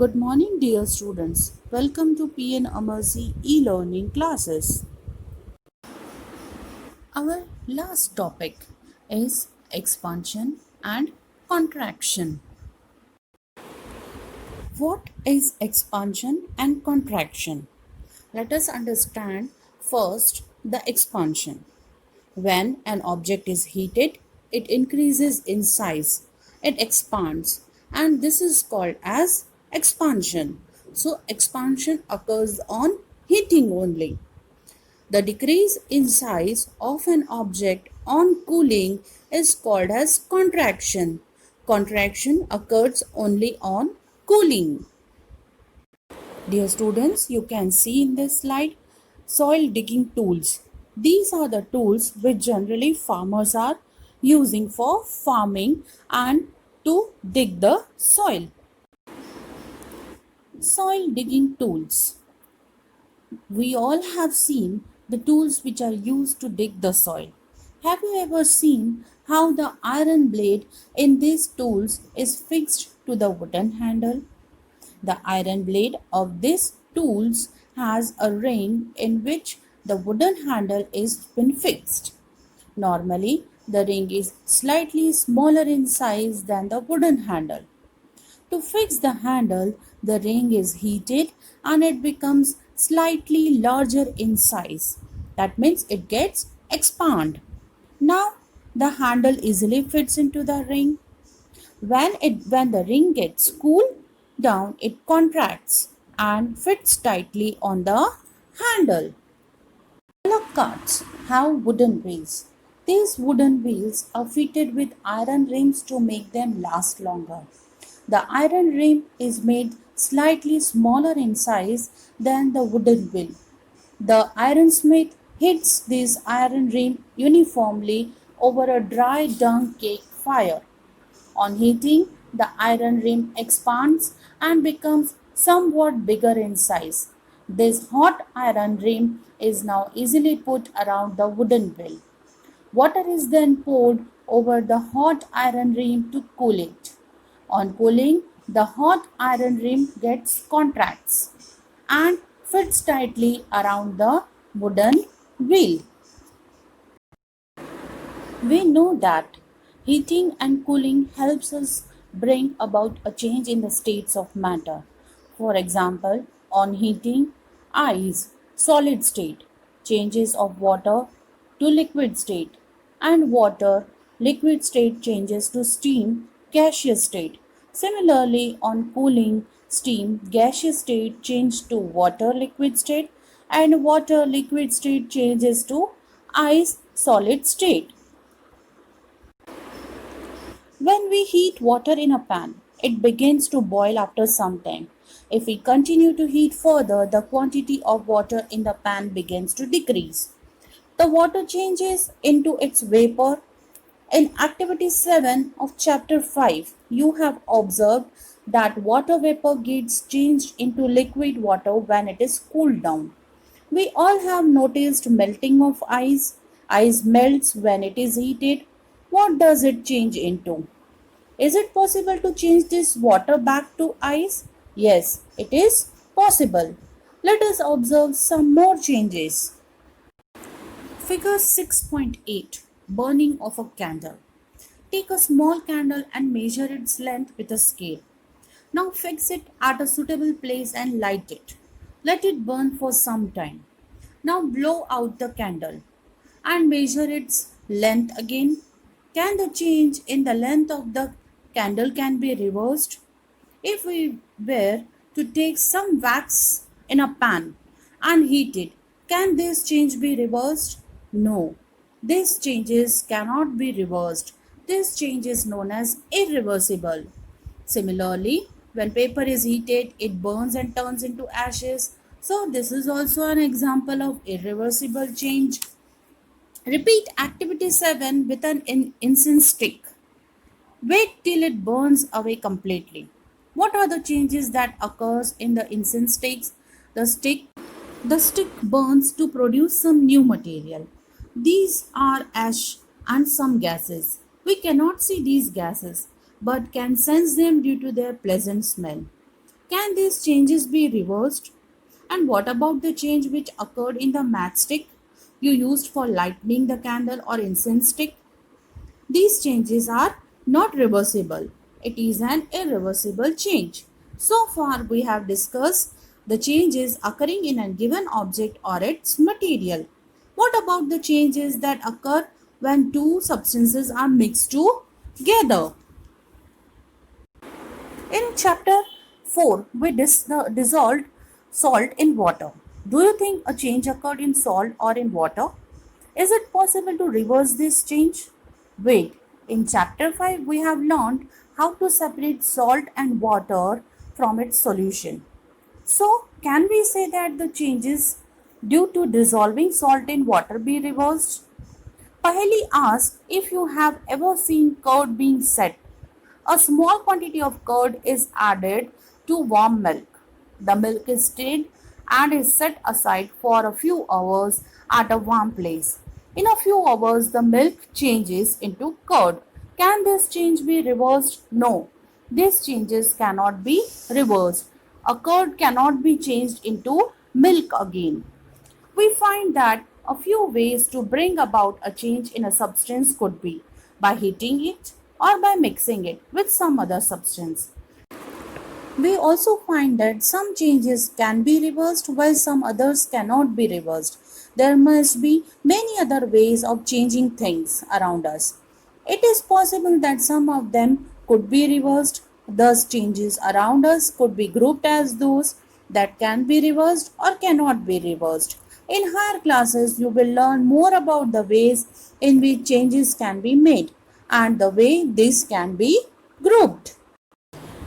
Good morning, dear students. Welcome to P.N.AMERSEY e-learning classes. Our last topic is expansion and contraction. What is expansion and contraction? Let us understand first the expansion. When an object is heated, it increases in size, it expands, and this is called as expansion. So, expansion occurs on heating only. The decrease in size of an object on cooling is called as contraction. Contraction occurs only on cooling. Dear students, you can see in this slide soil digging tools. These are the tools which generally farmers are using for farming and to dig the soil. Soil digging tools. We all have seen the tools which are used to dig the soil. Have you ever seen how the iron blade in these tools is fixed to the wooden handle? The iron blade of these tools has a ring in which the wooden handle is been fixed. Normally, the ring is slightly smaller in size than the wooden handle. To fix the handle, the ring is heated and it becomes slightly larger in size. That means it gets expand. Now, the handle easily fits into the ring. When the ring gets cooled down, it contracts and fits tightly on the handle. Bullock carts have wooden wheels. These wooden wheels are fitted with iron rims to make them last longer. The iron rim is made slightly smaller in size than the wooden wheel. The ironsmith hits this iron rim uniformly over a dry dung cake fire. On heating, the iron rim expands and becomes somewhat bigger in size. This hot iron rim is now easily put around the wooden wheel. Water is then poured over the hot iron rim to cool it. On cooling, the hot iron rim gets contracts and fits tightly around the wooden wheel. We know that heating and cooling helps us bring about a change in the states of matter. For example, on heating, ice, solid state, changes of water to liquid state, and water, liquid state changes to steam, gaseous state. Similarly, on cooling, steam, gaseous state changes to water, liquid state, and water, liquid state changes to ice, solid state. When we heat water in a pan, it begins to boil after some time. If we continue to heat further, the quantity of water in the pan begins to decrease. The water changes into its vapor. In activity 7 of chapter 5, you have observed that water vapor gets changed into liquid water when it is cooled down. We all have noticed melting of ice. Ice melts when it is heated. What does it change into? Is it possible to change this water back to ice? Yes, it is possible. Let us observe some more changes. Figure 6.8, burning of a candle. Take a small candle and measure its length with a scale. Now fix it at a suitable place and light it. Let it burn for some time. Now blow out the candle and measure its length again. Can the change in the length of the candle can be reversed? If we were to take some wax in a pan and heat it, can this change be reversed? No, these changes cannot be reversed. This change is known as irreversible. Similarly, when paper is heated, it burns and turns into ashes. So this is also an example of irreversible change. Repeat activity 7 with an incense stick. Wait till it burns away completely. What are the changes that occurs in the incense sticks? The stick burns to produce some new material. These are ash and some gases. We cannot see these gases but can sense them due to their pleasant smell. Can these changes be reversed? And what about the change which occurred in the matchstick you used for lighting the candle or incense stick? These changes are not reversible. It is an irreversible change. So far, we have discussed the changes occurring in a given object or its material. What about the changes that occur when two substances are mixed together? In chapter 4, we dissolved salt in water. Do you think a change occurred in salt or in water? Is it possible to reverse this change? Wait, in chapter 5, we have learned how to separate salt and water from its solution. So, can we say that the changes due to dissolving salt in water be reversed? Paheli asks if you have ever seen curd being set. A small quantity of curd is added to warm milk. The milk is stirred and is set aside for a few hours at a warm place. In a few hours, the milk changes into curd. Can this change be reversed? No. These changes cannot be reversed. A curd cannot be changed into milk again. We find that a few ways to bring about a change in a substance could be by heating it or by mixing it with some other substance. We also find that some changes can be reversed while some others cannot be reversed. There must be many other ways of changing things around us. It is possible that some of them could be reversed, thus, changes around us could be grouped as those that can be reversed or cannot be reversed. In higher classes, you will learn more about the ways in which changes can be made and the way this can be grouped.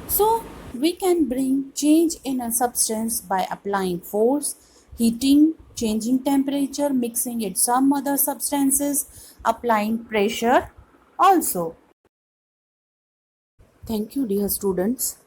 So, we can bring change in a substance by applying force, heating, changing temperature, mixing it some other substances, applying pressure also. Thank you, dear students.